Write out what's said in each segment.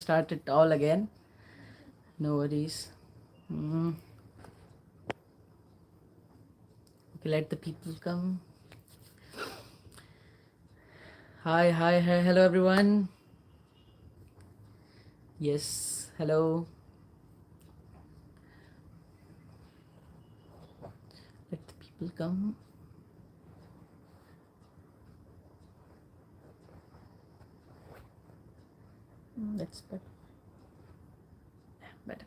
start it all again. No worries. Mm. Okay, let the people come. Hi, hi, hi, hello everyone. Yes, hello. Let the people come. That's better. Better.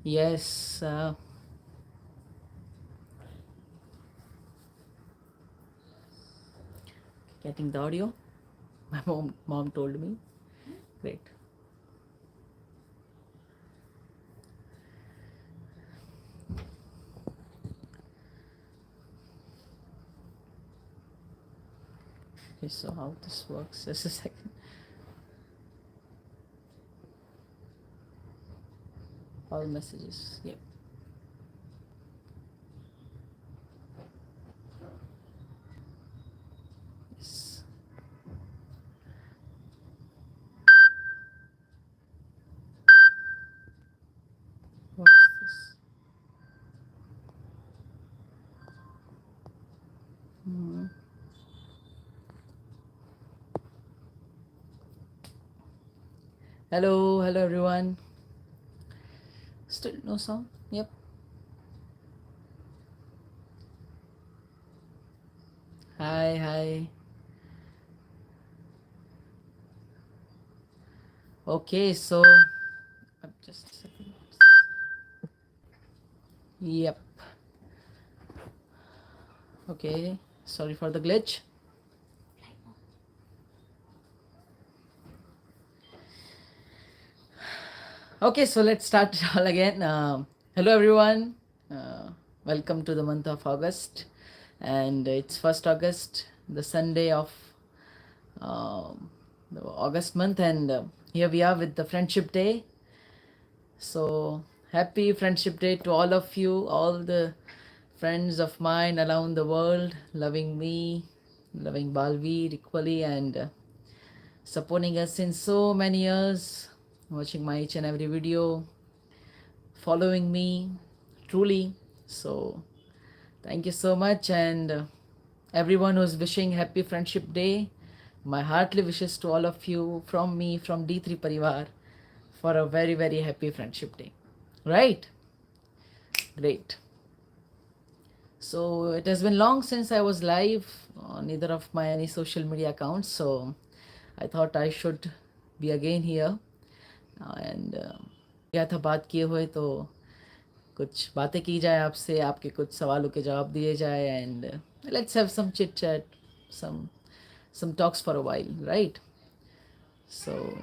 Yes, getting the audio. My mom told me. Great. Okay, so how this works? Just a second. All messages. Yep. Yes. What's this? Hmm. Hello, hello everyone. Still no sound? Yep. Hi, hi. Okay, so just a second. Yep. Okay. Sorry for the glitch. Okay, so let's start it all again. Hello everyone. Welcome to the month of August, and it's 1st August, the Sunday of the August month, and here we are with the Friendship Day. So happy Friendship Day to all of you, all the friends of mine around the world, loving me, loving Balveer equally, and supporting us in so many years, watching my each and every video, following me truly. So thank you so much, and everyone who's wishing happy Friendship Day, my heartily wishes to all of you from me, from D3 Parivar, for a very, very happy Friendship Day. Right? Great. So it has been long since I was live on either of my any social media accounts. So I thought I should be again here. And क्या था बात किए हुए तो कुछ बातें की जाए आपसे, आपके कुछ सवालों के जवाब दिए जाए, and let's have some chit chat, some talks for a while, right? So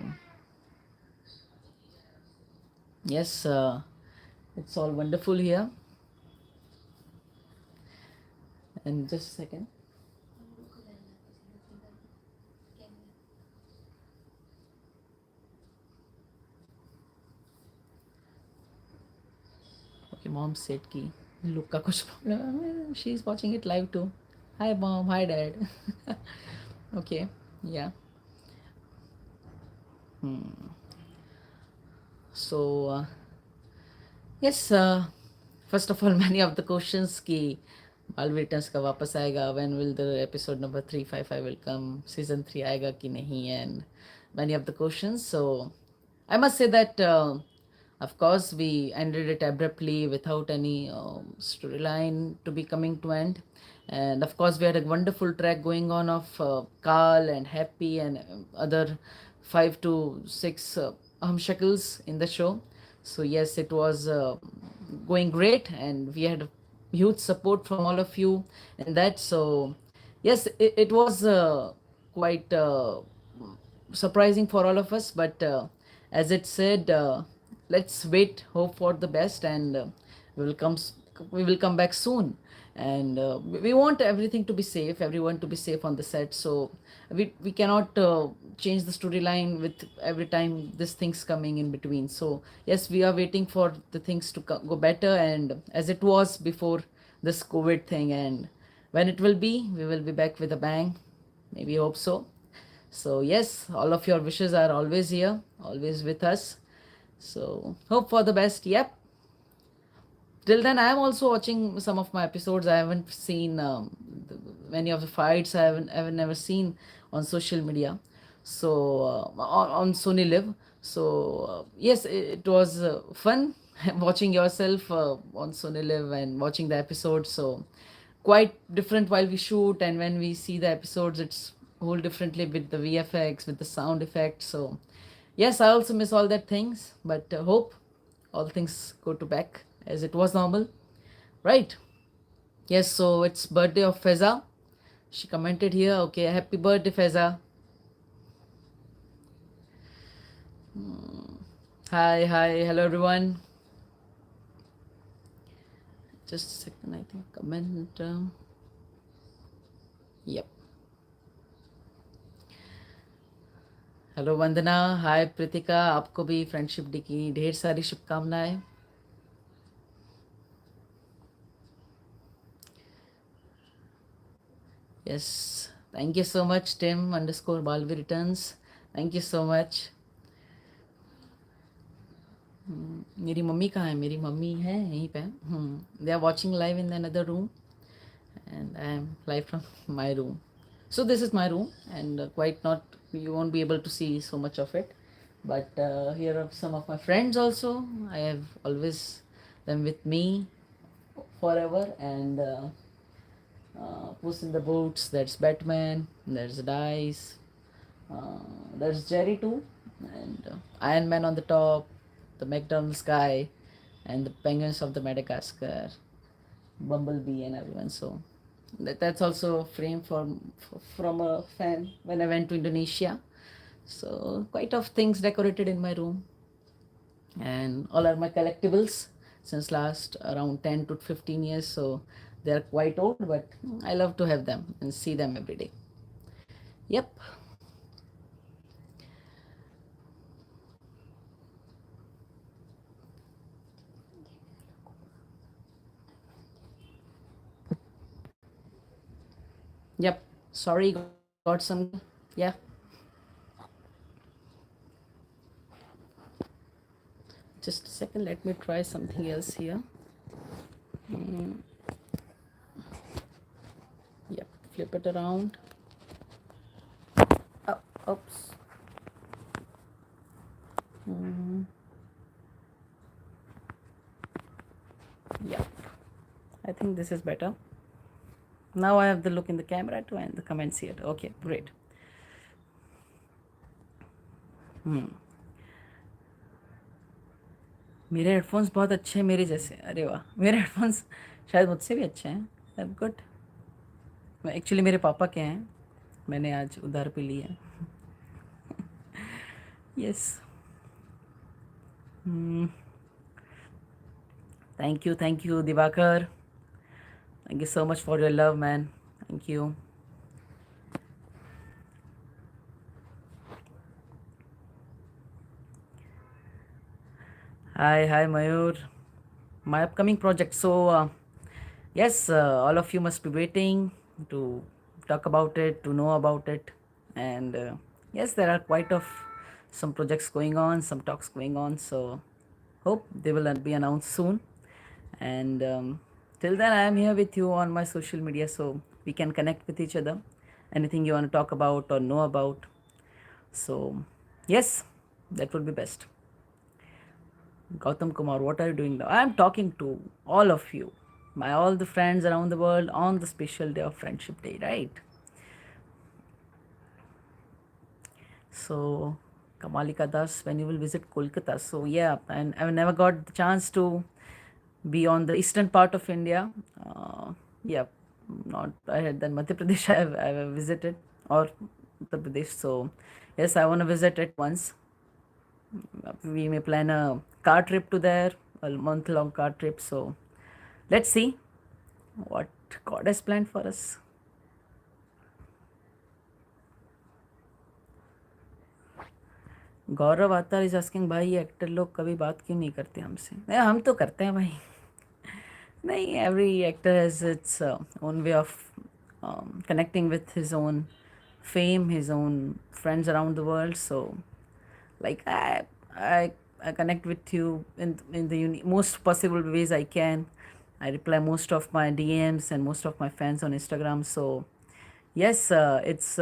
yes, it's all wonderful here. And just a second. Okay, mom said कि look का कुछ problem. She's watching it live too. Hi mom, hi dad. Okay, yeah. So yes, first of all, many of the questions कि Balveer Returns का वापस आएगा, when will the episode number 355 will come, season 3 आएगा कि नहीं, and many of the questions. So I must say that of course we ended it abruptly without any storyline to be coming to end, and of course we had a wonderful track going on of Carl and Happy and other 5 to 6 shekels in the show. So yes, it was going great, and we had huge support from all of you in that. So yes, it was quite surprising for all of us, but as it said, let's wait, hope for the best, and we will come we will come back soon. And we want everything to be safe, everyone to be safe on the set. So we cannot change the storyline with every time this thing's coming in between. So yes, we are waiting for the things to go better, and as it was before this COVID thing, and when it will be, we will be back with a bang. Maybe hope so. So yes, all of your wishes are always here, always with us. So hope for the best. Yep. Till then, I am also watching some of my episodes. I haven't seen many of the fights. I have never seen on social media. So on Sony Live. So yes, it was fun watching yourself on Sony Live and watching the episodes. So quite different while we shoot, and when we see the episodes, it's whole differently with the VFX, with the sound effects. So yes, I also miss all that things, but hope all things go to back as it was normal, right? Yes, so it's birthday of Feza. She commented here. Okay, happy birthday, Feza. Hi, hi, hello everyone. Just a second, I think comment. Yep. Hello Vandana, hi Preetika, आपको भी friendship day की ढेर सारी शुभकामनाएं. Yes, thank you so much, Tim underscore Balvi returns. Thank you so much. मेरी mummy कहाँ है? मेरी मम्मी है यहीं पे. They are watching live in another room, and I am live from my room. So this is my room, and quite not, you won't be able to see so much of it. But here are some of my friends also. I have always them with me forever, and Puss in the Boots. That's Batman. There's Dice. There's Jerry too, and Iron Man on the top, the McDonald's guy, and the penguins of the Madagascar, Bumblebee, and everyone. So that's also a frame from a fan when I went to Indonesia. So quite of things decorated in my room, and all are my collectibles since last around 10 to 15 years. So they're quite old, but I love to have them and see them every day. Yep. Yep. Sorry, got some. Yeah. Just a second. Let me try something else here. Yep. Flip it around. Oh, oops. Yeah. I think this is better. Now I have the look in the camera too and the comments here. Okay, great. मेरे headphones बहुत अच्छे हैं मेरे जैसे. अरे वाह, मेरे headphones शायद मुझसे भी अच्छे हैं. गुड. एक्चुअली मेरे पापा के हैं, मैंने आज उधार पे लिए हैं. Yes. Thank you Diwakar. Thank you so much for your love man. Thank you. Hi, Mayur. My upcoming project. So, yes, all of you must be waiting to talk about it, to know about it. And yes, there are quite of some projects going on, some talks going on. So, hope they will be announced soon. And till then, I am here with you on my social media, so we can connect with each other. Anything you want to talk about or know about. So, yes, that would be best. Gautam Kumar, what are you doing now? I am talking to all of you, my all the friends around the world on the special day of Friendship Day, right? So, Kamalika Das, when you will visit Kolkata. So, yeah, and I've never got the chance to be on the eastern part of India. Yeah, not I had then Madhya Pradesh I have visited, or Uttar Pradesh. So, yes, I want to visit it once. We may plan a car trip to there, a month-long car trip. So, let's see what God has planned for us. गौरव आता is asking, भाई ये actor लोग कभी बात क्यों नहीं करते हमसे? नहीं, हम तो करते हैं भाई. नहीं, every actor has its own way of connecting with his own fame, his own friends around the world. So like I, I connect with you in the most possible ways I can. I reply most of my DMs and most of my fans on Instagram. So yes, it's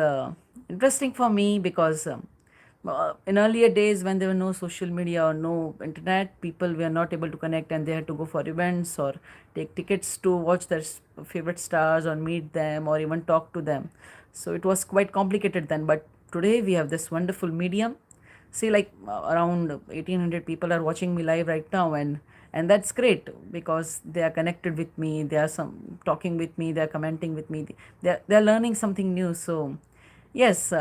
interesting for me because in earlier days when there were no social media or no internet, people were not able to connect and they had to go for events or take tickets to watch their favorite stars or meet them or even talk to them. So it was quite complicated then. But today we have this wonderful medium. See, like around 1800 people are watching me live right now, and that's great because they are connected with me, they are some talking with me, they are commenting with me, they're learning something new. So yes,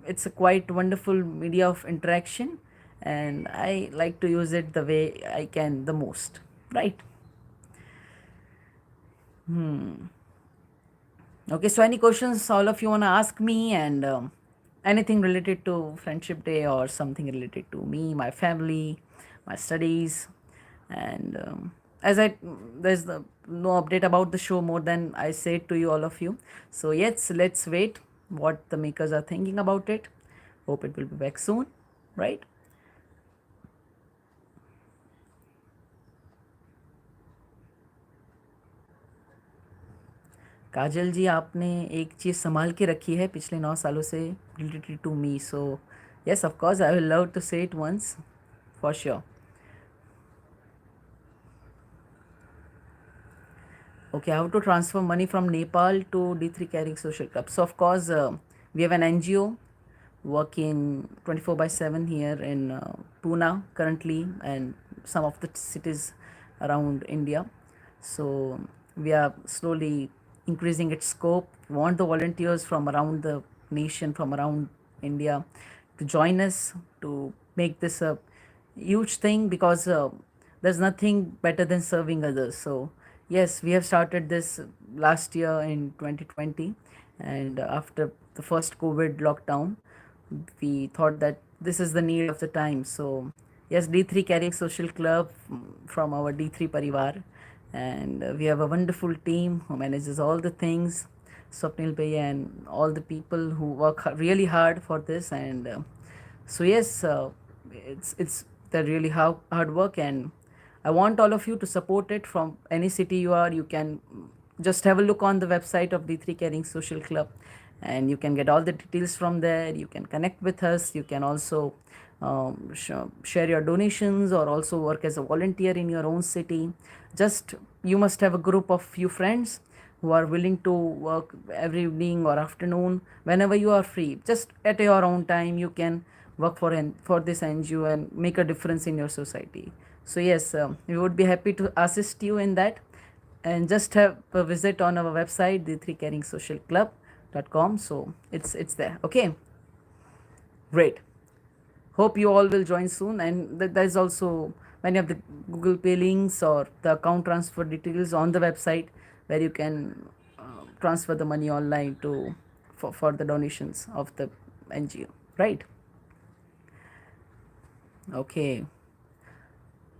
it's a quite wonderful media of interaction, and I like to use it the way I can the most, right? Okay, so any questions all of you want to ask me, and anything related to Friendship Day or something related to me, my family, my studies, and as I there's no update about the show more than I said to you all of you. So yes, let's wait what the makers are thinking about it. Hope it will be back soon, right? काजल जी, आपने एक चीज़ संभाल के रखी है पिछले 9 सालों से related to me. So yes, of course, I will love to say it once for sure. Okay, how to transfer money from Nepal to D3 Caring Social Club. So of course, we have an NGO working 24 by 7 here in Pune currently and some of the cities around India. So we are slowly increasing its scope. We want the volunteers from around the nation, from around India, to join us to make this a huge thing because there's nothing better than serving others. So yes, we have started this last year in 2020, and after the first COVID lockdown, we thought that this is the need of the time. So yes, D3 Caring Social Club, from our D3 Parivar, and we have a wonderful team who manages all the things, Swapnil Bhai and all the people who work really hard for this. And so yes, it's the really hard work, and I want all of you to support it from any city you are. You can just have a look on the website of D3 Caring Social Club, and you can get all the details from there. You can connect with us. You can also share your donations or also work as a volunteer in your own city. Just you must have a group of few friends who are willing to work every evening or afternoon whenever you are free. Just at your own time, you can work for this NGO and make a difference in your society. So yes, we would be happy to assist you in that, and just have a visit on our website, the3caringsocialclub.com. So it's there. Okay, great. Hope you all will join soon, and there's also many of the Google Pay links or the account transfer details on the website where you can transfer the money online to for the donations of the NGO, right? Okay.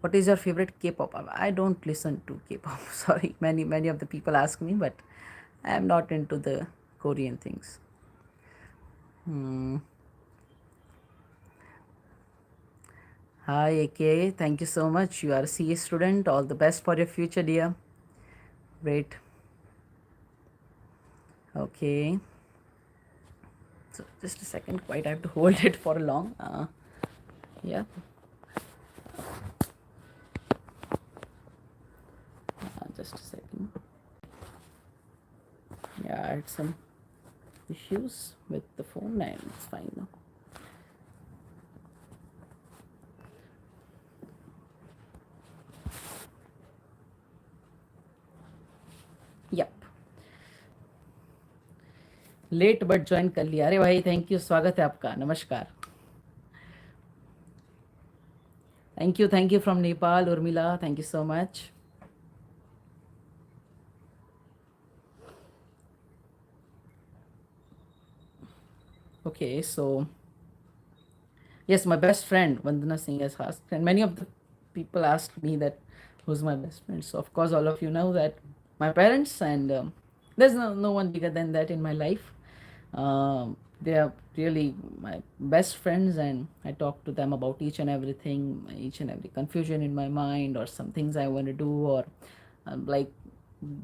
What is your favorite K-pop? I don't listen to K-pop. Sorry, many of the people ask me, but I am not into the Korean things. Hi, AK. Thank you so much. You are a CA student. All the best for your future, dear. Great. Okay. So just a second. Quite, I have to hold it for long. Yeah. Just a second. Yeah, I had some issues with the phone, and it's fine now. Yep. Late but join कर लिया. अरे भाई, thank you. स्वागत है आपका. नमस्कार. Thank you from Nepal, Urmila. Thank you so much. Okay, so yes, my best friend Vandana Singh has asked, and many of the people asked me that who's my best friend. So of course, all of you know that my parents, and there's no one bigger than that in my life. They are really my best friends, and I talk to them about each and everything, each and every confusion in my mind, or some things I want to do, or like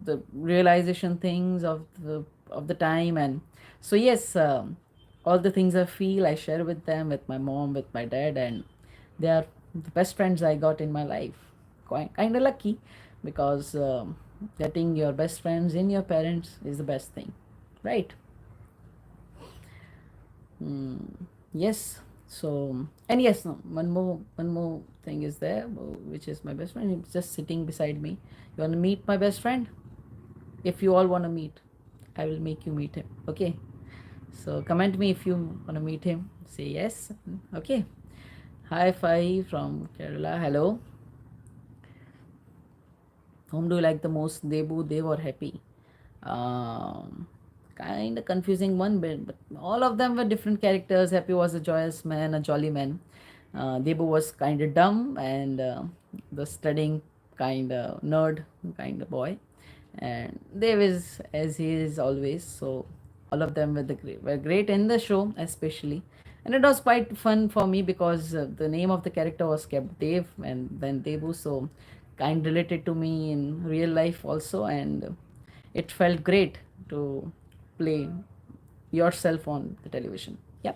the realization things of the time. And so yes, all the things I feel, I share with them, with my mom, with my dad, and they are the best friends I got in my life. Quite kind of lucky, because getting your best friends in your parents is the best thing, right? Yes. So, and yes, no, one more thing is there, which is my best friend. He's just sitting beside me. You want to meet my best friend? If you all want to meet, I will make you meet him. Okay. So comment me if you want to meet him. Say yes. Okay. Hi Fi from Kerala. Hello. Whom do you like the most? Debu, Dev, or Happy? Um, Kind of confusing one, but all of them were different characters. Happy was a joyous man, a jolly man. Debu was kind of dumb and the studying kind of nerd kind of boy. And Dev is as he is always. So all of them were great in the show, especially. And it was quite fun for me because the name of the character was kept Dev and then Debu. So kind related to me in real life also. And it felt great to play yourself on the television. Yeah,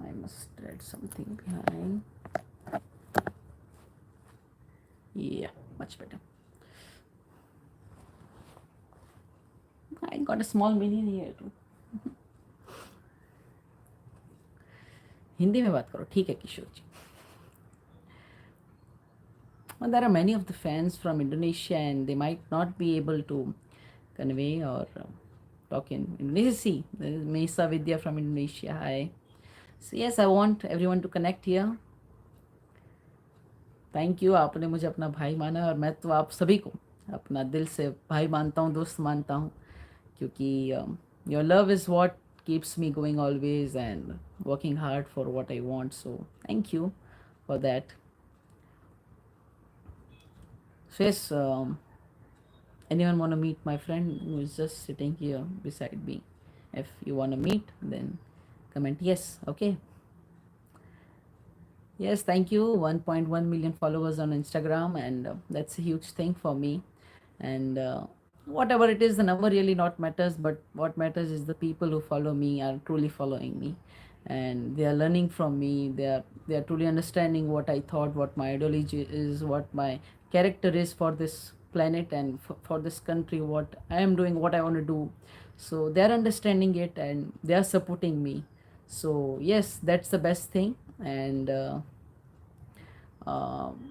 I must add something behind. Yeah, much better. I got a small minion here too. Hindi में बात करो, ठीक है किशोर जी. Well, there are many of the fans from Indonesia, and they might not be able to convey or talk in Indonesian. See, there is Mesa Vidya from Indonesia. Hi. So yes, I want everyone to connect here. Thank you, आपने मुझे अपना भाई माना, और मैं तो आप सभी को अपना दिल से भाई मानता हूँ, दोस्त मानता हूँ, क्योंकि your love is what keeps me going always and working hard for what I want. So thank you for that. So yes, anyone want to meet my friend who is just sitting here beside me? If you want to meet, then comment yes. Okay. Yes, thank you. 1.1 million followers on Instagram, and that's a huge thing for me. And whatever it is, the number really not matters, but what matters is the people who follow me are truly following me, and they are learning from me. They are truly understanding what I thought, what my ideology is, what my character is for this planet and for this country, what I am doing, what I want to do. So they are understanding it and they are supporting me. So yes, that's the best thing. And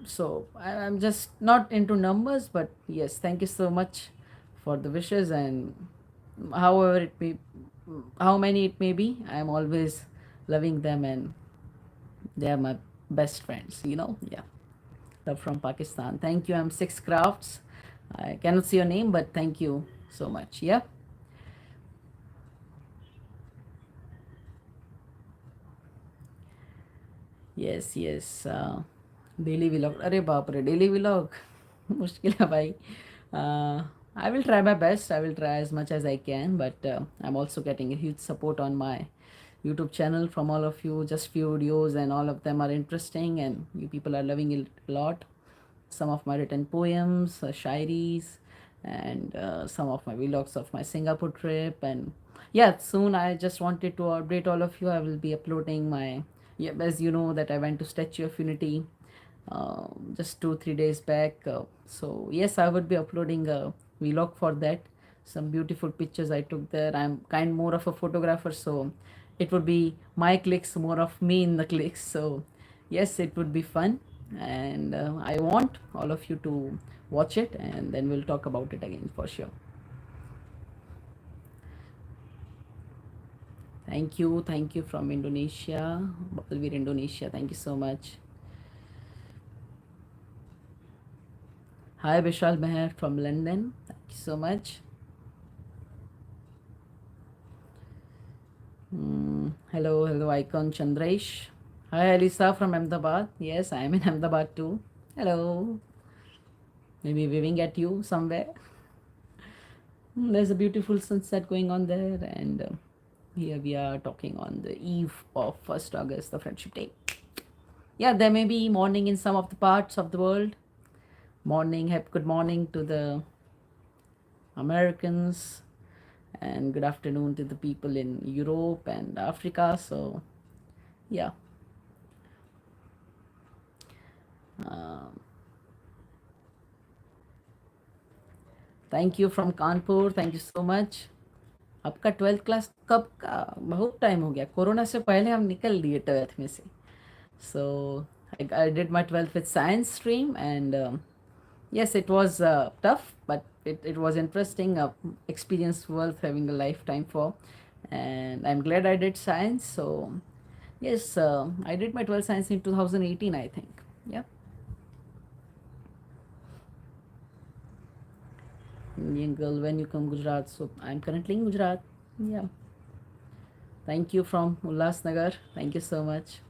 so I'm just not into numbers, but yes, thank you so much for the wishes. And however it may, how many it may be, I'm always loving them, and they are my best friends. Yeah. Love from Pakistan. Thank you. I'm Six Crafts. I cannot see your name, but thank you so much. Yeah. Yes, yes. Daily vlog. अरे बाप रे, daily vlog. मुश्किल है भाई. I will try my best. I will try as much as I can, but I'm also getting a huge support on my YouTube channel from all of you. Just few videos, and all of them are interesting, and you people are loving it a lot. Some of my written poems, shairis, and some of my vlogs of my Singapore trip. And yeah, soon I just wanted to update all of you. I will be uploading my, yeah, as you know that I went to Statue of Unity just 2-3 days back. So yes, I would be uploading a vlog for that. Some beautiful pictures I took there. I'm kind more of a photographer, so it would be my clicks, more of me in the clicks. So yes, it would be fun, and I want all of you to watch it, and then we'll talk about it again for sure. Thank you from Indonesia, Balvir Indonesia. Thank you so much. Hi, Vishal Meher from London. Thank you so much. Hello, Icon Chandraish. Hi, Elisa from Ahmedabad. Yes, I am in Ahmedabad too. Hello. Maybe waving at you somewhere. There's a beautiful sunset going on there, and here we are talking on the eve of 1st August, the Friendship Day. Yeah, there may be morning in some of the parts of the world. Morning, have good morning to the Americans, and good afternoon to the people in Europe and Africa. So, yeah, thank you from Kanpur. Thank you so much. आपका 12th class कब का? बहुत time हो गया, corona से पहले हम निकल लिए 12th में से. So I did my 12th with science stream, and yes, it was tough, but it was interesting, experience worth having a lifetime for, and I'm glad I did science. So yes, I did my 12th science in 2018, I think. Yeah, Indian girl, when you come Gujarat. So I'm currently in Gujarat. Yeah, thank you from Ulhasnagar. Thank you so much.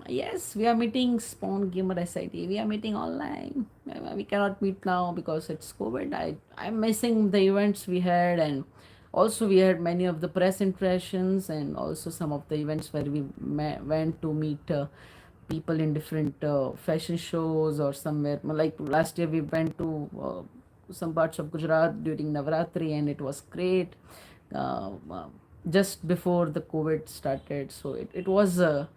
Yes, we are meeting Spawn Gamer SIT. We are meeting online. We cannot meet now because it's COVID. I'm missing the events we had, and also we had many of the press impressions, and also some of the events where we went to meet people in different fashion shows or somewhere. Like last year, we went to some parts of Gujarat during Navratri, and it was great. Just before the COVID started, so it was a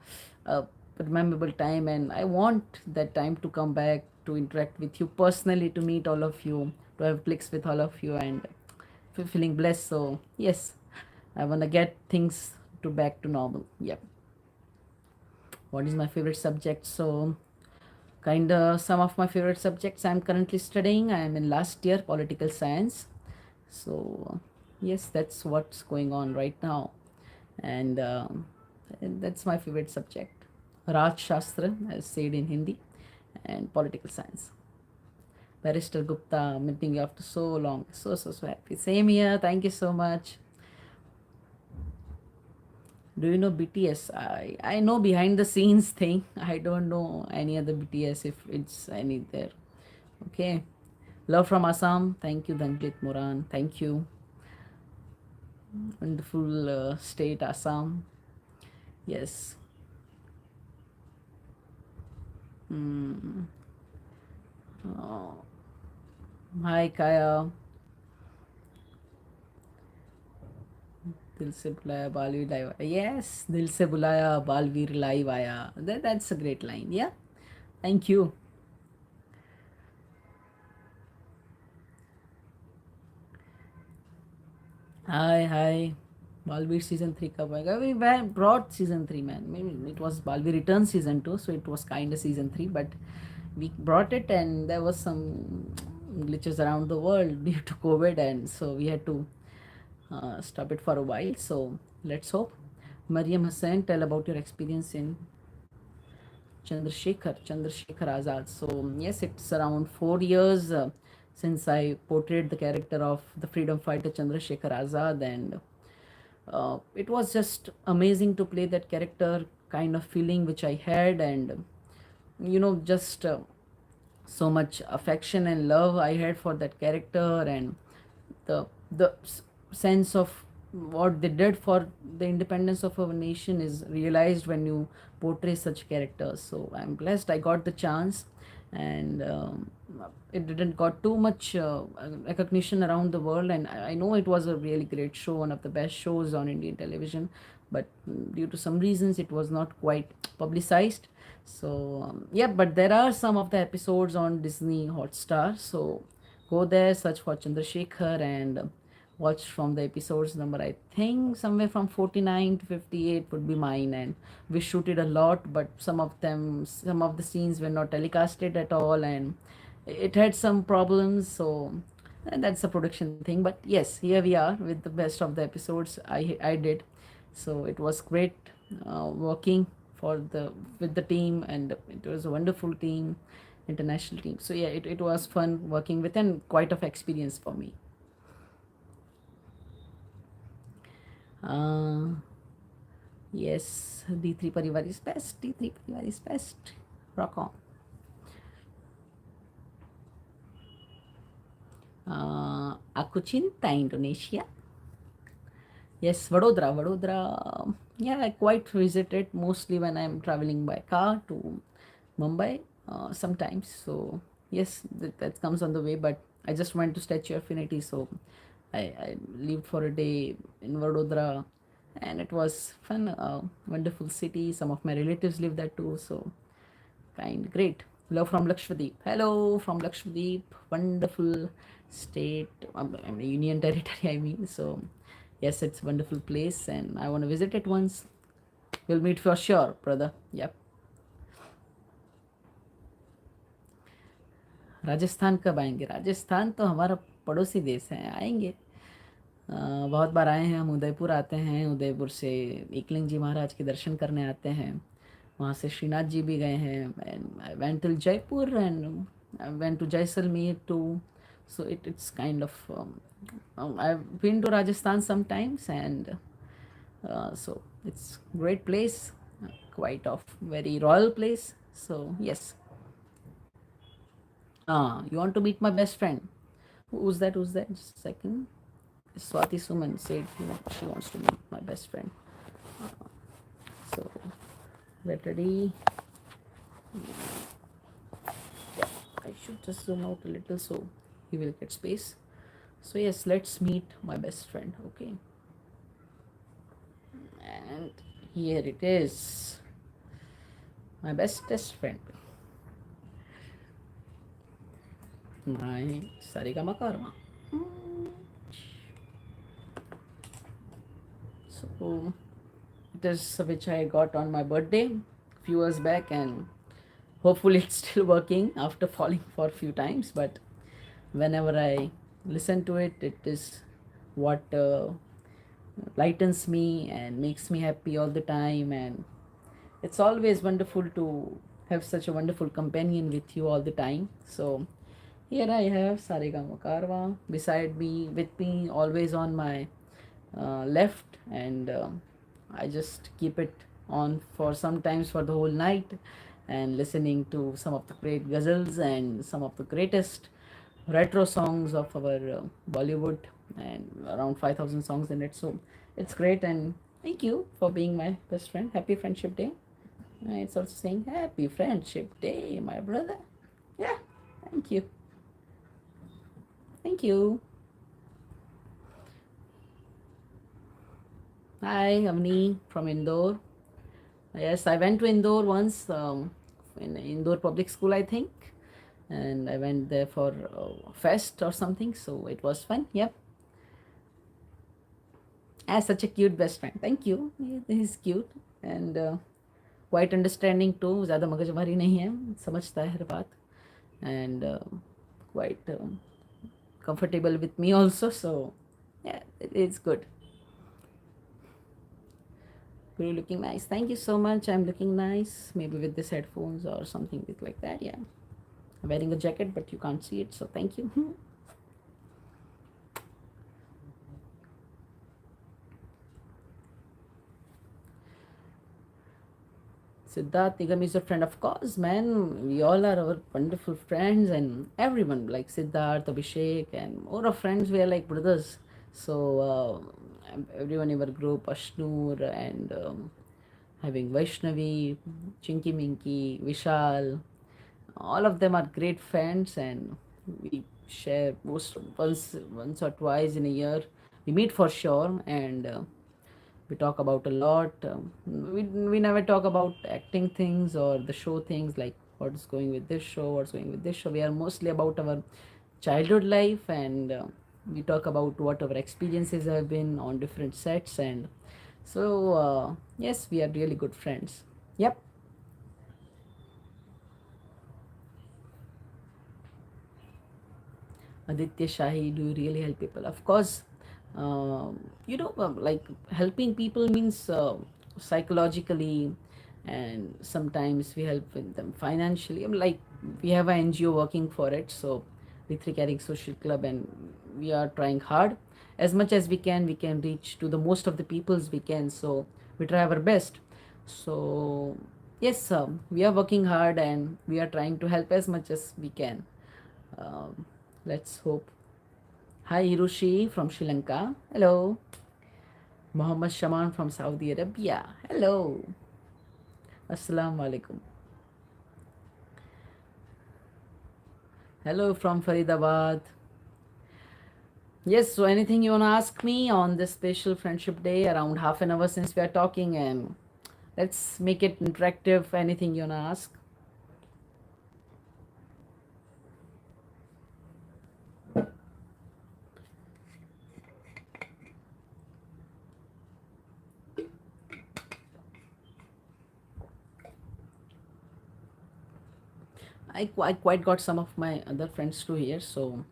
memorable time, and I want that time to come back, to interact with you personally, to meet all of you, to have clicks with all of you, and feeling blessed. So yes, I want to get things to back to normal. Yep. What is my favorite subject? So kind of some of my favorite subjects I'm currently studying. I am in last year political science. So yes, that's what's going on right now, and that's my favorite subject. Raj Shastra, as said in Hindi, and political science. Barrister Gupta, meeting you after so long. So happy. Same here. Thank you so much. Do you know BTS? I know behind the scenes thing. I don't know any other BTS if it's any there. Okay. Love from Assam. Thank you, Danjit Moran. Thank you. Wonderful state, Assam. Yes. Oh. Hi, Kaya. दिल से बुलाया Baalveer live आया. Yes, दिल से बुलाया Baalveer live आया. That's a great line. Yeah. Thank you. Hi. Balveer season 3 कब आएगा? We brought season 3, man. Maybe it was Balveer Return season 2, so it was kind of season 3, but we brought it, and there was some glitches around the world due to COVID, and so we had to stop it for a while. So let's hope. Mariam Hussain, tell about your experience in Chandrasekhar Azad. So yes, it's around 4 years since I portrayed the character of the freedom fighter Chandrasekhar Azad, and it was just amazing to play that character, kind of feeling which I had, and just so much affection and love I had for that character, and the sense of what they did for the independence of our nation is realized when you portray such characters. So I'm blessed I got the chance, and it didn't got too much recognition around the world, and I know it was a really great show, one of the best shows on Indian television, but due to some reasons it was not quite publicized. So yeah, but there are some of the episodes on Disney Hotstar, so go there, search for Chandrasekhar, and watch from the episodes number, I think somewhere from 49 to 58 would be mine, and we shooted a lot, but some of the scenes were not telecasted at all, and it had some problems. So that's a production thing, but yes, here we are with the best of the episodes I did. So it was great working for the with the team, and it was a wonderful team, international team. So yeah, it was fun working with, and quite of experience for me. Yes, D3 Parivar is best. D3 Parivar is best. Rock on. Aku cinta Indonesia. Yes, Vadodara. Vadodara. Yeah, I quite visit it mostly when I'm traveling by car to Mumbai sometimes. So yes, that comes on the way. But I just went to Statue of Unity, so I lived for a day in Vadodara, and it was fun. Wonderful city. Some of my relatives live there too. So kind, great. Love from Lakshadweep. Hello from Lakshadweep. Wonderful state, union territory. I mean, so yes, it's a wonderful place, and I want to visit it once. We'll meet for sure, brother. Yep. Rajasthan कब आएंगे? राजस्थान तो हमारा पड़ोसी देश है, आएंगे। बहुत बार आए हैं हम। उदयपुर आते हैं, उदयपुर से एकलिंग जी महाराज के दर्शन करने आते हैं। वहाँ से श्रीनाथ जी भी गए हैं। And I went to Jaipur and I went to Jaisalmer too. So it's kind of I've been to Rajasthan sometimes, and so it's great place, quite of very royal place. So yes. You want to meet my best friend? Who's that? Who's that? Just a second. Swati Suman said she wants to meet my best friend. So get ready. Yeah, I should just zoom out a little so he will get space. So yes, let's meet my best friend. Okay. And here it is. My bestest friend. My Sarigama Karma. So it is which I got on my birthday a few years back, and hopefully it's still working after falling for a few times. But whenever I listen to it, it is what lightens me and makes me happy all the time. And it's always wonderful to have such a wonderful companion with you all the time. So here I have Saregama Karwa beside me, with me, always on my left, and I just keep it on for sometimes for the whole night and listening to some of the great ghazals and some of the greatest retro songs of our Bollywood, and around 5,000 songs in it. So it's great, and thank you for being my best friend. Happy Friendship Day. It's also saying Happy Friendship Day, my brother. Yeah, thank you. Thank you. Hi, Avni from Indore. Yes, I went to Indore once, in Indore Public School, I think, and I went there for a fest or something, so it was fun. Yep. As such a cute best friend. Thank you. He's cute and quite understanding too. ज़्यादा मगजमारी नहीं है, समझता है हर बात, and quite comfortable with me also. So yeah, it's good. You're looking nice. Thank you so much. I'm looking nice. Maybe with these headphones or something like that. Yeah. I'm wearing a jacket, but you can't see it. So thank you. Siddharth Nigam is a friend, of course, man. We all are our wonderful friends, and everyone like Siddharth, Abhishek, and more of friends. We are like brothers. So everyone in our group, Ashnur, and having Vaishnavi, Chinky Minky, Vishal, all of them are great friends, and we share most once or twice in a year. We meet for sure, and we talk about a lot. We never talk about acting things or the show things like what's going with this show, what's going with this show. We are mostly about our childhood life, and we talk about what our experiences have been on different sets. And so yes, we are really good friends. Yep. Aditya Shahi, do you really help people? Of course, like helping people means psychologically, and sometimes we help with them financially. Like we have an NGO working for it, so D3 Caring Social Club, and we are trying hard as much as we can. We can reach to the most of the peoples we can, so we try our best. So yes, we are working hard and we are trying to help as much as we can. Let's hope Hi Hiroshi from Sri Lanka. Hello. Mohammed Shaman from Saudi Arabia. Hello. Assalamu alaikum. Hello from Faridabad. Yes, so anything you want to ask me on this special friendship day, around half an hour since we are talking, and let's make it interactive. Anything you want to ask? I quite got some of my other friends too here, so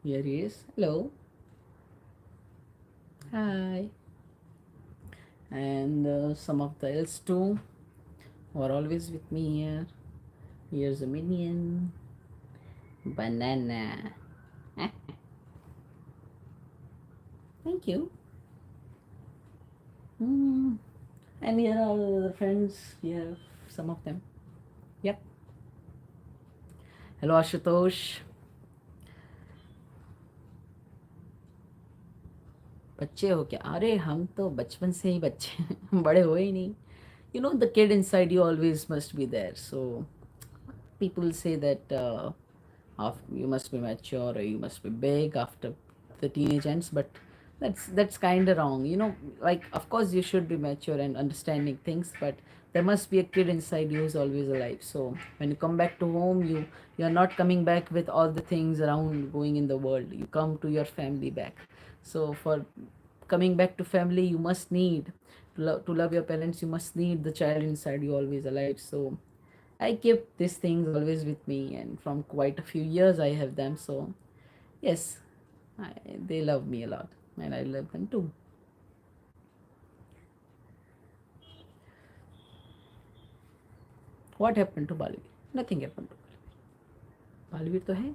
here he is. Hello. Hi. And some of the else too who are always with me here. Here's a minion. Banana. Thank you. Hmm. And here are the friends. Here, some of them. Yep. Hello, Ashutosh. बच्चे हो क्या? अरे हम तो बचपन से ही बच्चे हैं, बड़े हो ही नहीं. You know, the kid inside you always must be there. So people say that you must be mature or you must be big after the teenage ends, but that's kind of wrong. You know, like of course you should be mature and understanding things, but there must be a kid inside you who's always alive. So when you come back to home, you're not coming back with all the things around going in the world. You come to your family back. So for coming back to family, you must need to love your parents. You must need the child inside you always alive. So I keep these things always with me, and from quite a few years I have them. So yes, they love me a lot, and I love them too. What happened to Balvi? Nothing happened to Balvi. Balvi तो है,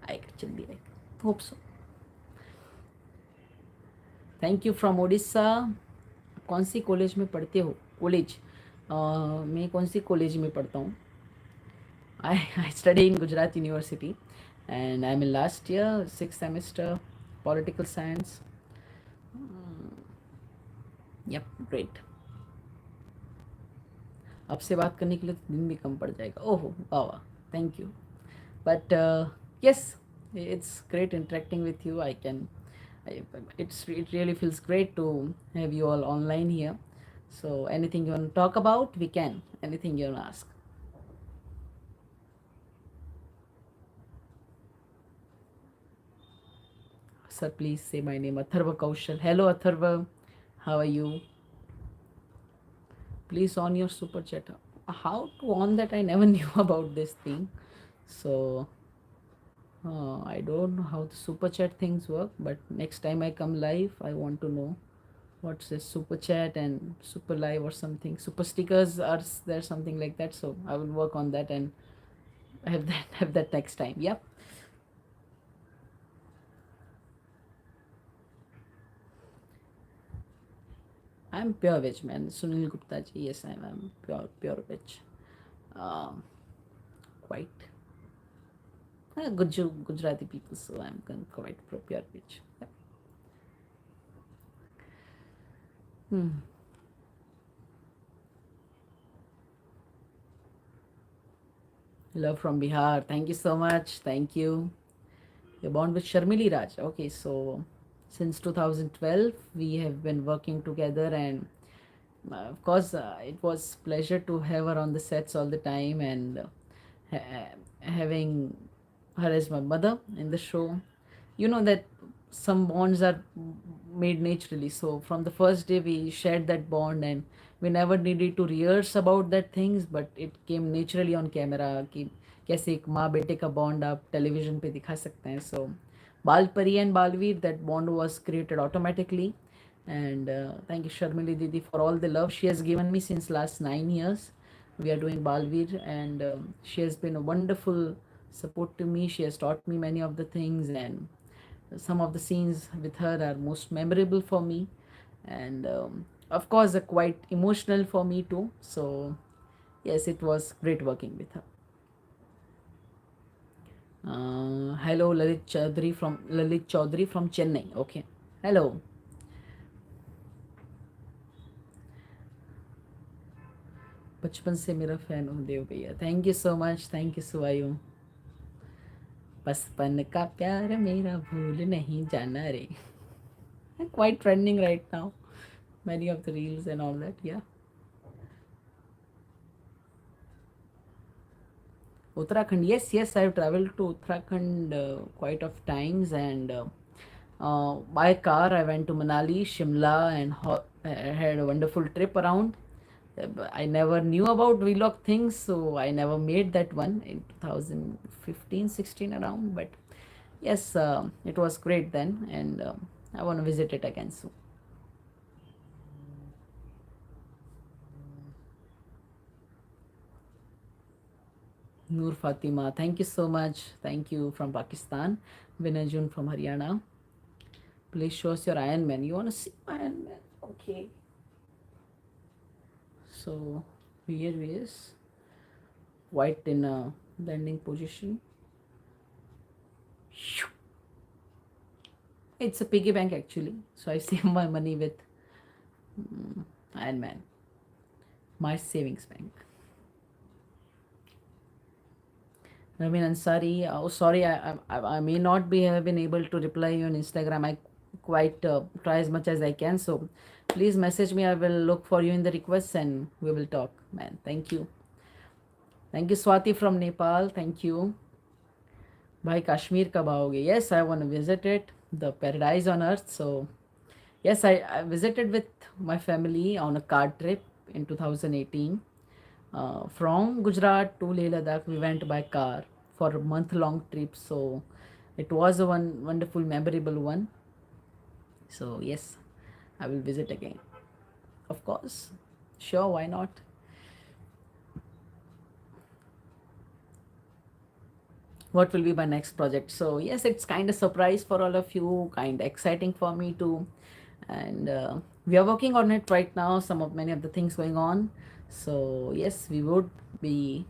आएगा जल्दी आएगा. Hope so. Thank you from Odisha. कौन सी college में पढ़ते हो? College मैं कौन सी कॉलेज में पढ़ता हूँ? I study in Gujarat University, and I'm in last year, sixth semester, political science. Yep, great. आपसे बात करने के लिए तो दिन भी कम पड़ जाएगा. ओहो वाह वाह, thank you. But yes, it's great interacting with you. It really feels great to have you all online here. So anything you want to talk about, we can. Anything you want to ask. Sir, please say my name, Atharva Kaushal. Hello, Atharva. How are you? Please on your super chat. How to on that? I never knew about this thing. So I don't know how the super chat things work, but next time I come live, I want to know what's this super chat and super live or something. Super stickers are there something like that. So I will work on that and have that have that next time. Yep. I'm pure veg man. Sunil Gupta ji. Yes, I'm pure veg. Um, quite. Gujarati people, so I'm quite pure veg. Yep. Hmm. Love from Bihar. Thank you so much. Thank you. You're born with Sharmili Raj. Okay, so since 2012 we have been working together, and of course it was pleasure to have her on the sets all the time, and having her as my mother in the show. You know that some bonds are made naturally. So from the first day we shared that bond, and we never needed to rehearse about that things, but it came naturally on camera कि कैसे एक माँ बेटे का bond आप television पे दिखा सकते हैं. So Balpari and Balveer, that bond was created automatically. And thank you Sharmili Didi for all the love she has given me since last 9 years. We are doing Balveer, and she has been a wonderful support to me. She has taught me many of the things, and some of the scenes with her are most memorable for me, and of course quite emotional for me too. So yes, it was great working with her. Hello, Lalit Chaudhary from Chennai. Okay. Hello. बचपन से मेरा fan हूँ देव भैया. Thank you so much. Thank you Suvayu. बचपन का प्यार मेरा भूल नहीं जाना रे. Quite trending right now. Many of the reels and all that. Yeah. Uttarakhand. Yes, yes. I've traveled to Uttarakhand quite of times, and by car I went to Manali, Shimla, and had a wonderful trip around. I never knew about vlog things, so I never made that one in 2015, 16 around. But yes, it was great then, and I want to visit it again soon. Noor Fatima, thank you so much. Thank you from Pakistan. Vinajun from Haryana. Please show us your Iron Man. You want to see Iron Man? Okay. So here is white in a landing position. It's a piggy bank actually. So I save my money with Iron Man, my savings bank. Ramin Ansari, oh sorry, I may not be have been able to reply you on Instagram. I quite try as much as I can. So please message me. I will look for you in the requests and we will talk. Man, thank you. Thank you, Swati from Nepal. Thank you. Bhai, Kashmir kab aoge? Yes, I want to visit it. The paradise on earth. So yes, I visited with my family on a car trip in 2018. From Gujarat to Leh Ladakh, we went by car for a month-long trip. So it was a wonderful, memorable one. So yes, I will visit again. Of course, sure, why not? What will be my next project? So yes, it's kind of surprise for all of you, kind of exciting for me too, and we are working on it right now. Many of the things going on. So yes, we would be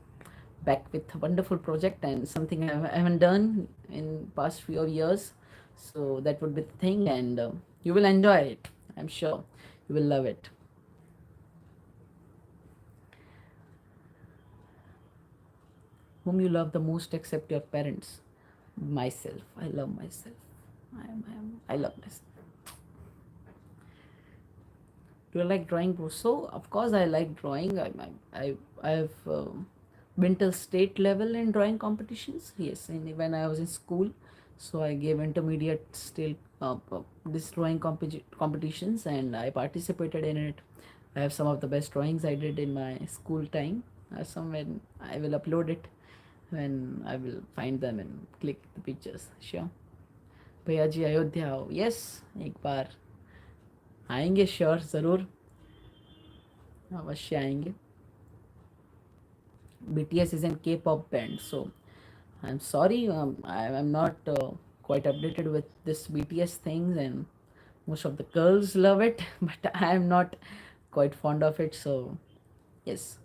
back with a wonderful project and something I haven't done in past few years. So that would be the thing, and you will enjoy it. I'm sure you will love it. Whom you love the most except your parents? Myself. I love myself. I love myself. Do I like drawing? So of course I like drawing. I've been till state level in drawing competitions. Yes, and when I was in school, so I gave intermediate state this drawing competitions, and I participated in it. I have some of the best drawings I did in my school time. Somewhere I will upload it when I will find them and click the pictures. Sure. भैया जी अयोध्या आओ. Yes, एक बार आएंगे. Sure, ज़रूर अवश्य आएंगे. BTS is in K-pop band, so I'm sorry, I'm not quite updated with this BTS things, and most of the girls love it, but I am not quite fond of it. So yes.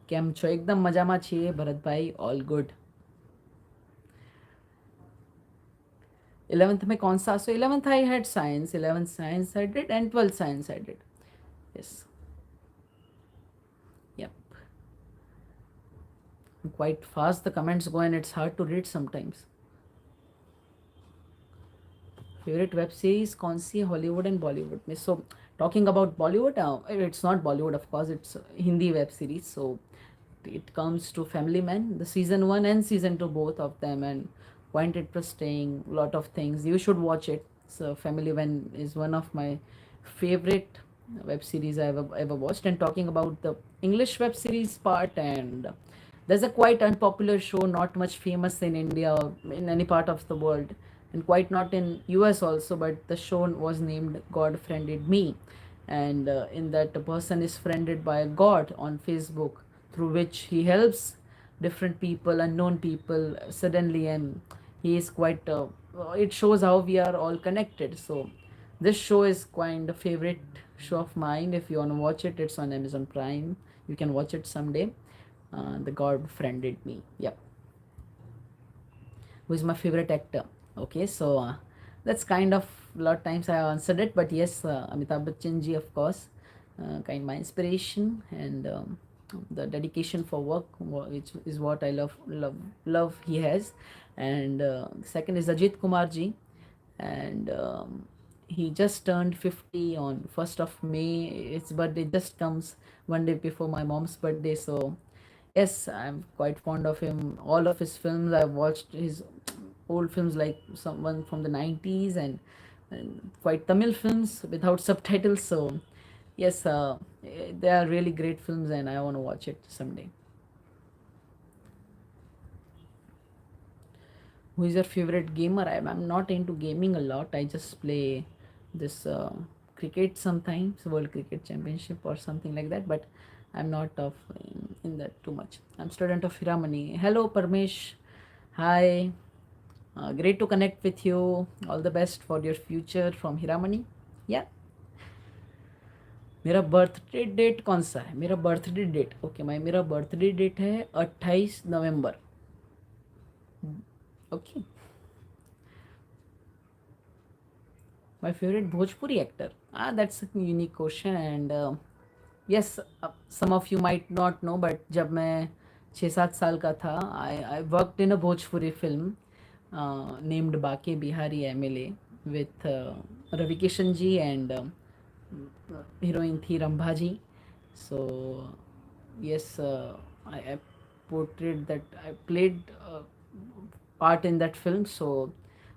કેમ છો? એકદમ મજામાં છીએ Bharatbhai. All good. 11th में कौन सा? So 11th I had science. 11th science I did, and 12th science I did. Yes. Yep. Quite fast the comments go and it's hard to read sometimes. Favorite web series कौन सी? Hollywood and Bollywood में. So talking about Bollywood, it's not Bollywood, of course, it's Hindi web series. So it comes to Family Man, the season 1 and season 2, both of them, and quite interesting, lot of things. You should watch it. So Family Man is one of my favorite web series I ever watched. And talking about the English web series part, and there's a quite unpopular show, not much famous in India or in any part of the world, and quite not in US also, but the show was named God Friended Me. And in that, a person is friended by a god on Facebook, through which he helps different people, unknown people, suddenly, and he is quite it shows how we are all connected. So this show is quite a favorite show of mine. If you want to watch it, it's on Amazon Prime. You can watch it someday. The god friended me. Yep. who is my favorite actor. Okay, so that's kind of a lot of times I answered it, but yes, Amitabh Bachchan ji, of course, kind my inspiration, and the dedication for work, which is what I love he has. And second is Ajit Kumar ji, and he just turned 50 on 1st of May. His birthday just comes one day before my mom's birthday, so yes, I'm quite fond of him. All of his films, I've watched his old films like someone from the 90s, and quite Tamil films without subtitles. So yes, they are really great films, and I want to watch it someday. Who is your favorite gamer? I'm not into gaming a lot. I just play this cricket sometimes, World Cricket Championship or something like that. But I'm not of in that too much. I'm student of Hiramani. Hello, Parmesh. Hi. Great to connect with you. All the best for your future from Hiramani. Yeah. मेरा birthday date कौन सा है? मेरा birthday date okay मेरा birthday date है 28 नवंबर. Okay. My favorite Bhojpuri actor? That's a unique question, and yes, some of you might not know, but जब मैं 6-7 साल का था, I worked in a Bhojpuri film named Bake Bihari MLA with Ravi Kishan ji, and heroine थी रंभा जी. So yes, I portrayed that. I played part in that film. So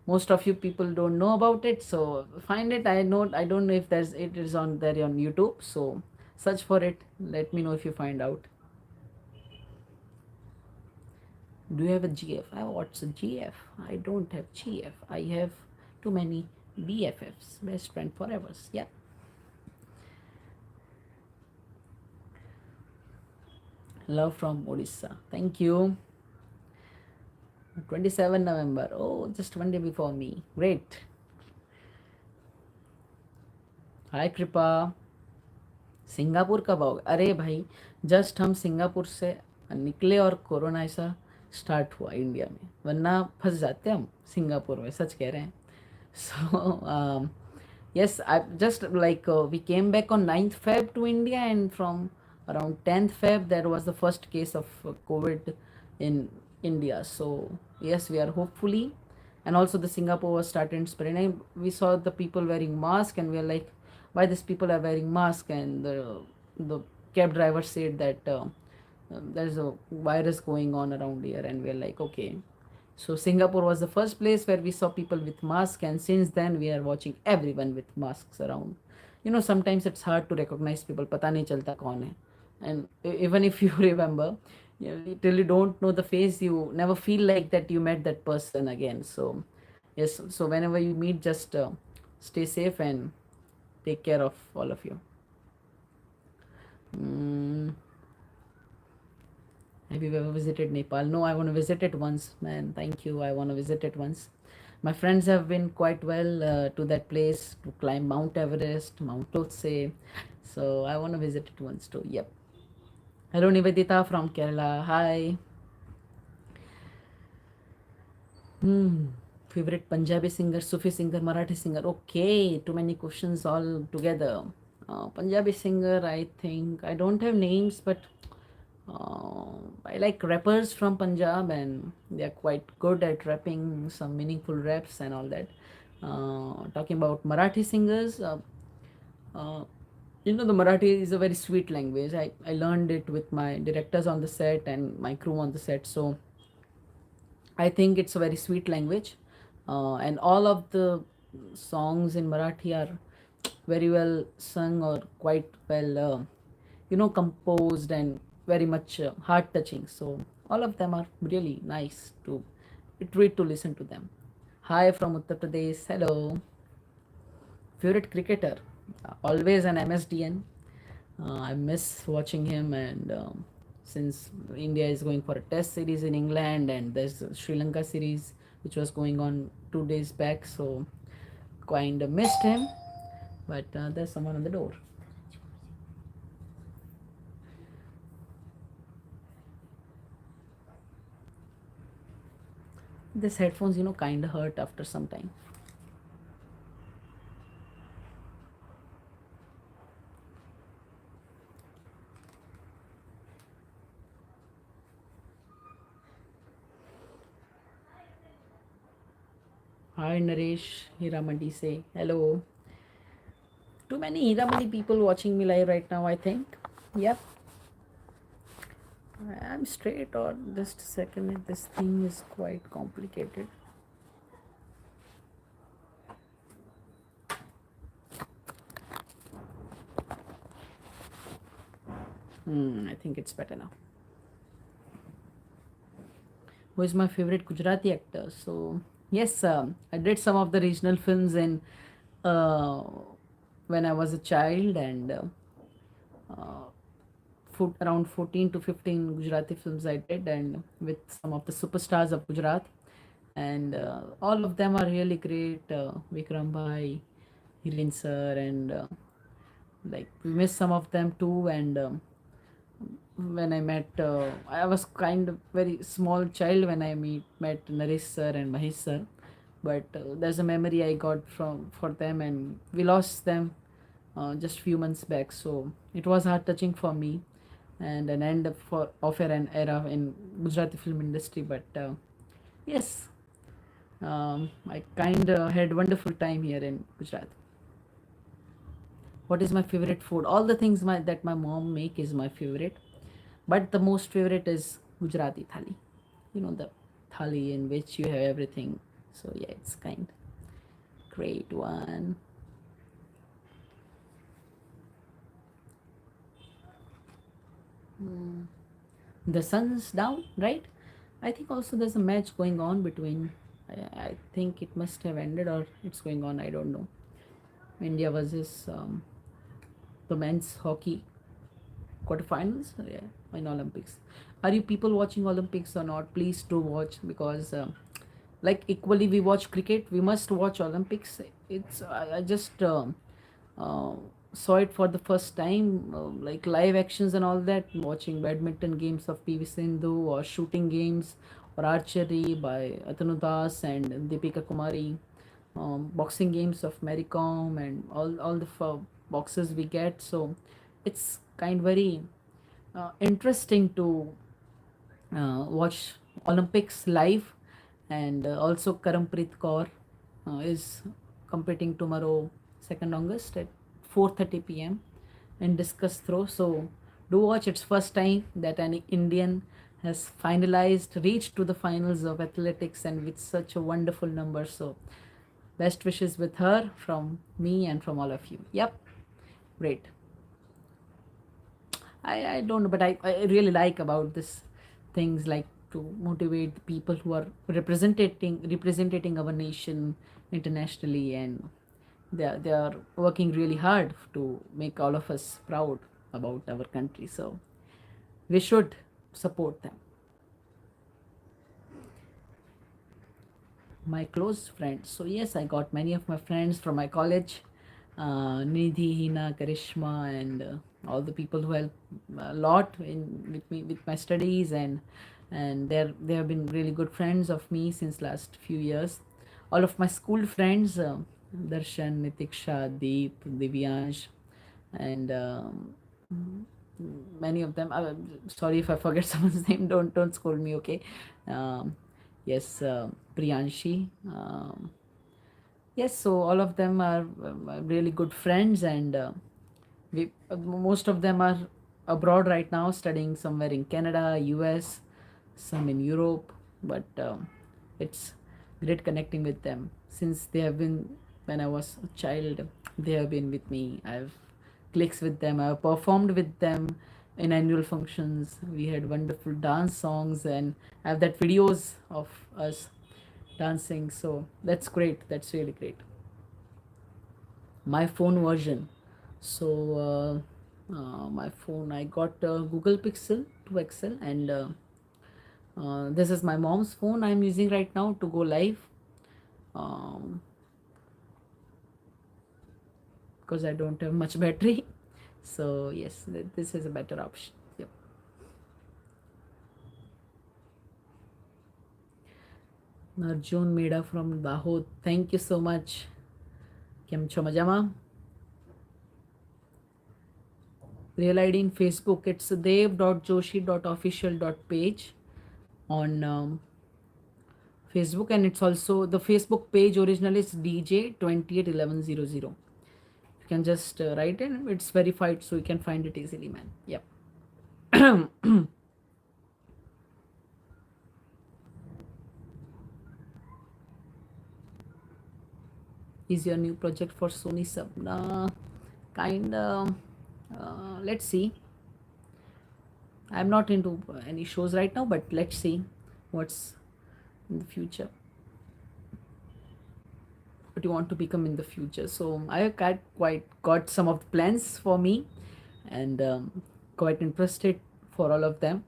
most of you people don't know about it. So find it. I don't know if it is on there on YouTube. So search for it. Let me know if you find out. Do you have a GF? What's a GF? I don't have GF. I have too many BFFs, best friend forever. Yeah. Love from Odisha. Thank you. 27 November. Oh, just one day before me. Great. Hi Kripa. Singapore कब आओगे? अरे भाई, just हम Singapore से निकले और corona ऐसा start हुआ इंडिया में, वरना फंस जाते हम सिंगापुर में, सच कह रहे हैं. सो yes, I just like we came back on 9th Feb to India, and from around 10th Feb there was the first case of COVID in India. So yes, we are hopefully, and also the Singapore was started spreading. We saw the people wearing mask, and we are like, why these people are wearing mask? And the cab driver said that there's a virus going on around here, and we're like, okay. So Singapore was the first place where we saw people with masks, and since then we are watching everyone with masks around. Sometimes it's hard to recognize people. पता नहीं चलता कौन है. And even if you remember, till you don't know the face, you never feel like that you met that person again. So yes, so whenever you meet, just stay safe and take care of all of you. Have you ever visited Nepal? No, I want to visit it once, man. Thank you. I want to visit it once. My friends have been quite well to that place to climb Mount Everest, Mount Lhotse. So I want to visit it once too. Yep. Hello, Nivedita from Kerala. Hi. Favorite Punjabi singer, Sufi singer, Marathi singer. Okay, too many questions all together. Punjabi singer, I think. I don't have names, but I like rappers from Punjab, and they are quite good at rapping some meaningful raps and all that. Talking about Marathi singers, the Marathi is a very sweet language. I learned it with my directors on the set and my crew on the set. So I think it's a very sweet language. And all of the songs in Marathi are very well sung, or quite well, composed, and very much heart touching. So all of them are really nice to treat to listen to them. Hi from Uttar Pradesh. Hello. Favorite cricketer? Always an MSDN. I miss watching him, and since India is going for a test series in England, and there's a Sri Lanka series which was going on 2 days back, so kind of missed him. But there's someone on the door. This headphones, kind of hurt after some time. Hi Naresh, Hiramandi say hello. Too many Hiramandi people watching me live right now, I think. Yep. I'm straight, or just a second, this thing is quite complicated. I think it's better now. Who is my favorite Gujarati actor? So yes, I did some of the regional films in uh, when I was a child, and around 14 to 15 Gujarati films I did, and with some of the superstars of Gujarat, and all of them are really great. Vikram Bhai, Hiren sir, and like we missed some of them too, and when I met, I was kind of very small child when I met Naresh sir and Mahesh sir, but there's a memory I got from for them, and we lost them just few months back. So it was heart touching for me, and an end of an era in Gujarati film industry. But yes, I kind of had wonderful time here in Gujarat. What is my favorite food? All the things that my mom make is my favorite, but the most favorite is Gujarati thali. The thali in which you have everything. So yeah, it's kind great one. The sun's down, right? I think also there's a match going on between. I think it must have ended or it's going on. I don't know. India versus the men's hockey quarterfinals, yeah, in Olympics. Are you people watching Olympics or not? Please do watch, because like equally we watch cricket, we must watch Olympics. It's I just uh, saw it for the first time, like live actions and all that. Watching badminton games of PV Sindhu, or shooting games, or archery by Atanu Das and Deepika Kumari, boxing games of Mary Kom, and all the boxes we get. So it's kind very interesting to watch Olympics live, and also Karampreet Kaur is competing tomorrow, 2nd August at 4:30 p.m. in discus throw. So do watch. It's first time that an Indian has reached to the finals of athletics, and with such a wonderful number. So best wishes with her from me and from all of you. Yep, great. I don't know, but I really like about this things, like to motivate the people who are representing our nation internationally, and they are working really hard to make all of us proud about our country. So we should support them. My close friends. So yes, I got many of my friends from my college, Nidhi, Hina, Karishma, and all the people who helped a lot in with me with my studies, and they have been really good friends of me since last few years. All of my school friends, Darshan, Nitiksha, Deep, Divyansh, and many of them. Sorry if I forget someone's name. Don't scold me, okay? Um, yes, Priyanshi. Yes, so all of them are really good friends, and most of them are abroad right now, studying somewhere in Canada, US, some in Europe. But it's great connecting with them, since they have been, when I was a child, they have been with me. I've clicks with them. I've performed with them in annual functions. We had wonderful dance songs, and I have that videos of us dancing. So that's great. That's really great. My phone version. So my phone, I got Google Pixel 2 XL, and this is my mom's phone I'm using right now to go live, um, because I don't have much battery. So yes, this is a better option. Yep. Arjun Meda from Dahod. Thank you so much. Kem છો મજામાં? Real ID in Facebook, it's dev.joshi.official.page on Facebook, and it's also the Facebook page originally is DJ281100. You can just write it, it's verified, so you can find it easily, man. Yep. Is your new project for Sony Sabna? Kind of. Let's see. I'm not into any shows right now, but let's see what's in the future. What you want to become in the future. So I quite got some of the plans for me, and quite interested for all of them.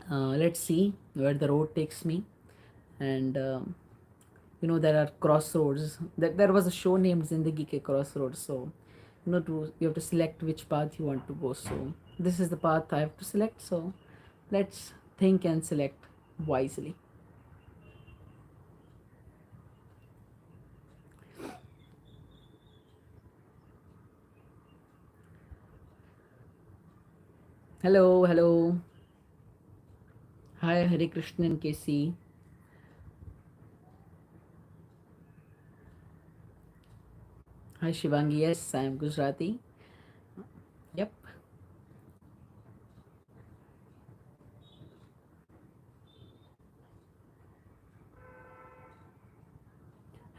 Let's see where the road takes me. And there are crossroads. There was a show named Zindagi Ke Crossroads. So you have to select which path you want to go. So this is the path I have to select. So let's think and select wisely. Hello. Hi, Hare Krishnan KC. Hi, Shivangi. Yes, I am Gujarati. Yep.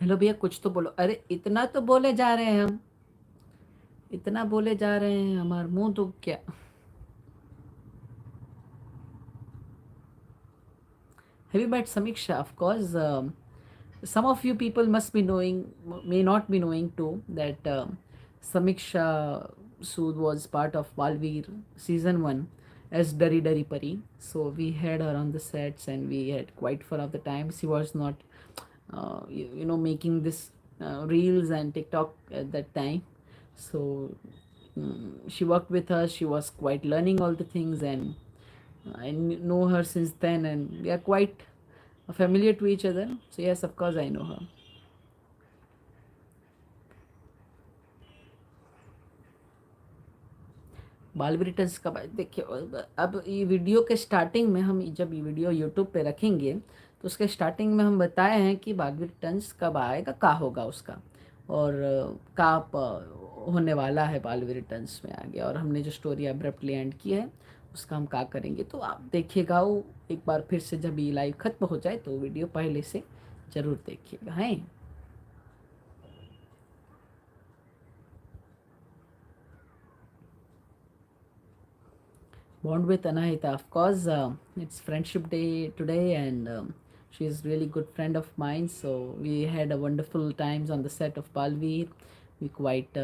Hello भैया, कुछ तो बोलो. अरे इतना तो बोले जा रहे हैं हम. इतना बोले जा रहे हैं, हमारा मुंह तो क्या. Have you met Samiksha? Of course. Some of you people must be knowing, may not be knowing too, that Samiksha Sood was part of Balveer season 1 as Dari Dari Pari. So we had her on the sets, and we had quite fun of the time. She was not, making this reels and TikTok at that time. So she worked with us. She was quite learning all the things, and I know her since then, and we are quite familiar to each other. So yes, of course I know her. Baalveer returns का देखिए, अब ये video के starting में हम जब ये video YouTube पे रखेंगे तो उसके स्टार्टिंग में हम बताए हैं कि बालवी रिटर्न्स कब आएगा, का होगा उसका, और का होने वाला है बालवी रिटर्न्स में आगे, और हमने जो स्टोरी अब्रप्टली एंड की है उसका हम क्या करेंगे. तो आप देखिएगा वो एक बार फिर से, जब ये लाइव ख़त्म हो जाए तो वीडियो पहले से ज़रूर देखिएगा. हैं bond with Anahita. Of course, it's Friendship Day today, and she is really good friend of mine. So we had a wonderful times on the set of Balveer. We quite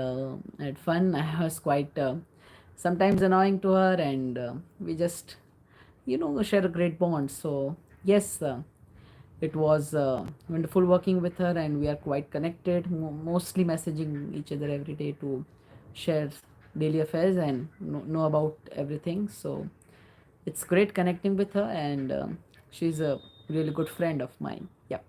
had fun. I was quite sometimes annoying to her, and we just share a great bond. So yes. It was wonderful working with her, and we are quite connected, mostly messaging each other every day to share daily affairs and know about everything. So it's great connecting with her, and she's a really good friend of mine. Yeah.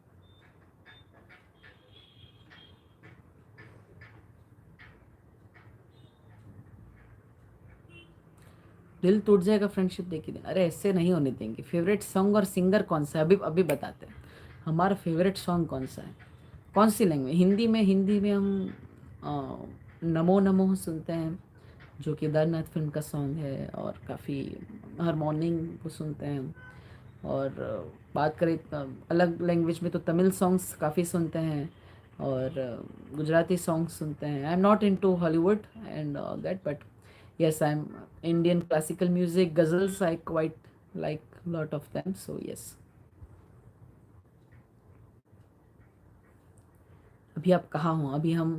दिल टूट जाएगा friendship देखी दे. अरे ऐसे नहीं होने देंगे. Favourite song और सिंगर कौन सा है, अभी अभी बताते हैं. हमारा फेवरेट सॉन्ग कौन सा है, कौन सी लैंग्वेज. हिंदी में हम नमो नमो सुनते हैं, जो केदारनाथ फिल्म का सॉन्ग है, और काफ़ी हर मॉर्निंग वो सुनते हैं. और बात करें अलग लैंग्वेज में तो तमिल सॉन्ग्स काफ़ी सुनते हैं, और गुजराती सॉन्ग्स सुनते हैं. I am not into Hollywood and that, but yes, I'm Indian classical music, ghazals, I quite like lot of them. So yes. अभी आप कहाँ हो? अभी हम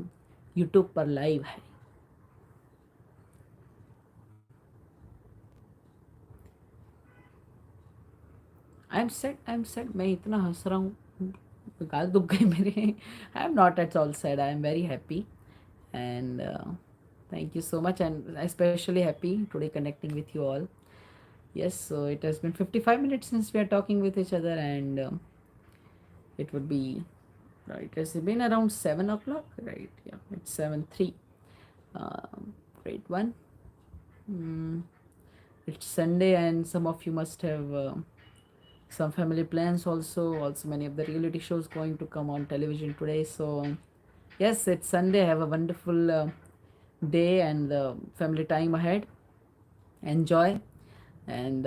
यूट्यूब पर लाइव है. आई एम सेड मैं इतना हंस रहा हूँ, गाल दुख गए मेरे. आई am not at all sad. I am very happy, and thank you so much, and especially happy today connecting with you all. Yes, so it has been 55 minutes since we are talking with each other, and it would be right. It's been around 7 o'clock, right? Yeah, it's 7:03. Grade one. Mm, it's Sunday, and some of you must have some family plans also. Also, many of the reality shows going to come on television today. So, yes, it's Sunday. Have a wonderful day and family time ahead. Enjoy, and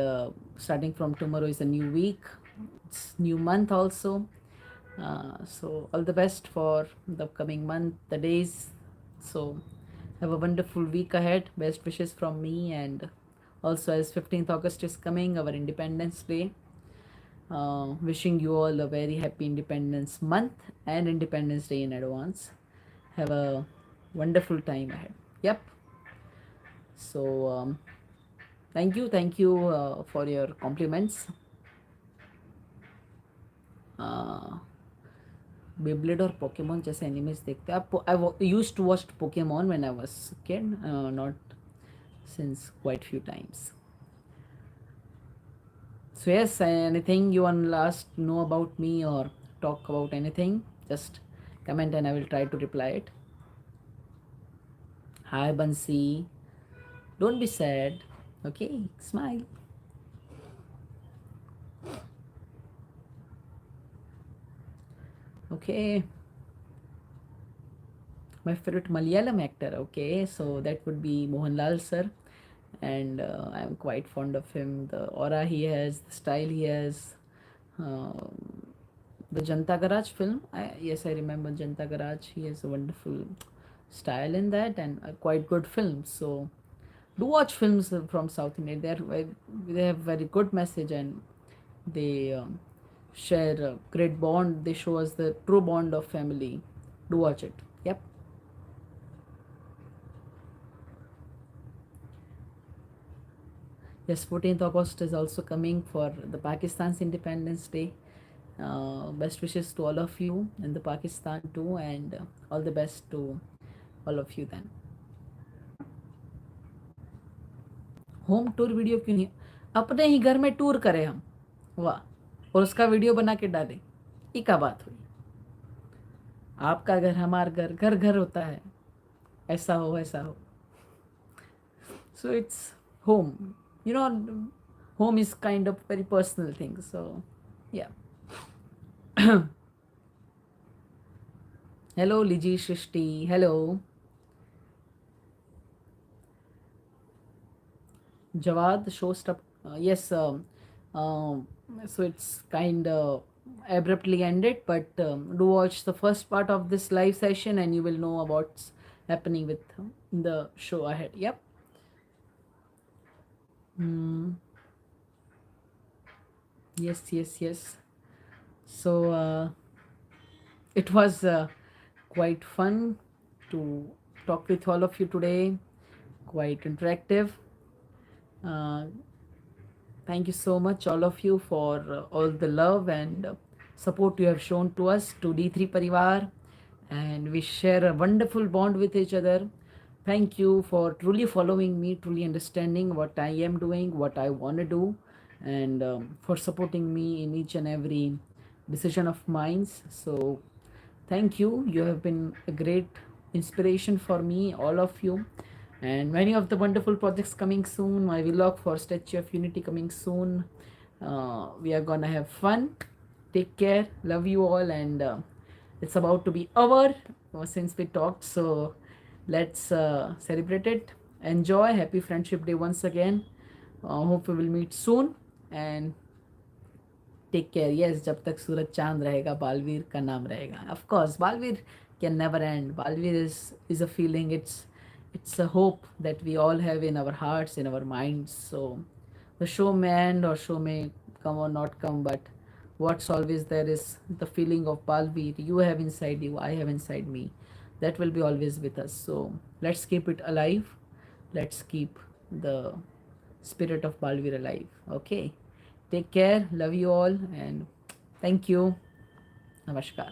starting from tomorrow is a new week. It's new month also. So all the best for the upcoming month, the days. So have a wonderful week ahead. Best wishes from me, and also as 15th August is coming, our Independence Day. Wishing you all a very happy Independence Month and Independence Day in advance. Have a wonderful time ahead. Yep. So thank you for your compliments. Beyblade और Pokemon जैसे animes देखते हैं आप. I used to watch Pokemon when I was kid, not since quite few times. So yes, anything you want last know about me or talk about anything, just comment and I will try to reply it. Hi Bansi, don't be sad, okay, smile. Okay, my favorite Malayalam actor, okay, so that would be Mohanlal sir, and I'm quite fond of him. The aura he has, the style he has. The Janta Garage film, yes, I remember Janta Garage. He has a wonderful style in that and a quite good film. So do watch films from South India. They have very good message, and they share a great bond. They show us the true bond of family. Do watch it. Yep. Yes, 14th August is also coming for the Pakistan's Independence Day. Best wishes to all of you in the Pakistan too, and all the best to all of you then. Home tour video क्यों नहीं, अपने ही घर में tour करें हम, वाह, और उसका वीडियो बना के डालें, ये क्या बात हुई. आपका घर, हमारा घर, घर घर होता है, ऐसा हो ऐसा हो. So it's home, you know, home is kind of very personal thing. So yeah. Hello Liji Shrishti, hello Jawad, show stuff. Yes, so it's kind of abruptly ended, but do watch the first part of this live session and you will know about what's happening with the show ahead. Yep. Yes, yes, yes. So it was quite fun to talk with all of you today, quite interactive. Thank you so much, all of you, for all the love and support you have shown to us, to D3 Parivar, and we share a wonderful bond with each other. Thank you for truly following me, truly understanding what I am doing, what I want to do, and for supporting me in each and every decision of mine. So, thank you. You have been a great inspiration for me, all of you. And many of the wonderful projects coming soon. My vlog for Statue of Unity coming soon. We are gonna have fun. Take care. Love you all. And it's about to be over since we talked. So let's celebrate it. Enjoy. Happy Friendship Day once again. Hope we will meet soon. And take care. Yes, जब तक सूरज चांद रहेगा बालवीर का नाम रहेगा. Of course Baalveer can never end. Baalveer is a feeling. It's a hope that we all have in our hearts, in our minds. So the show may end or show may come or not come, but what's always there is the feeling of Balveer you have inside you, I have inside me. That will be always with us. So let's keep it alive. Let's keep the spirit of Balveer alive. Okay. Take care. Love you all and thank you. Namaskar.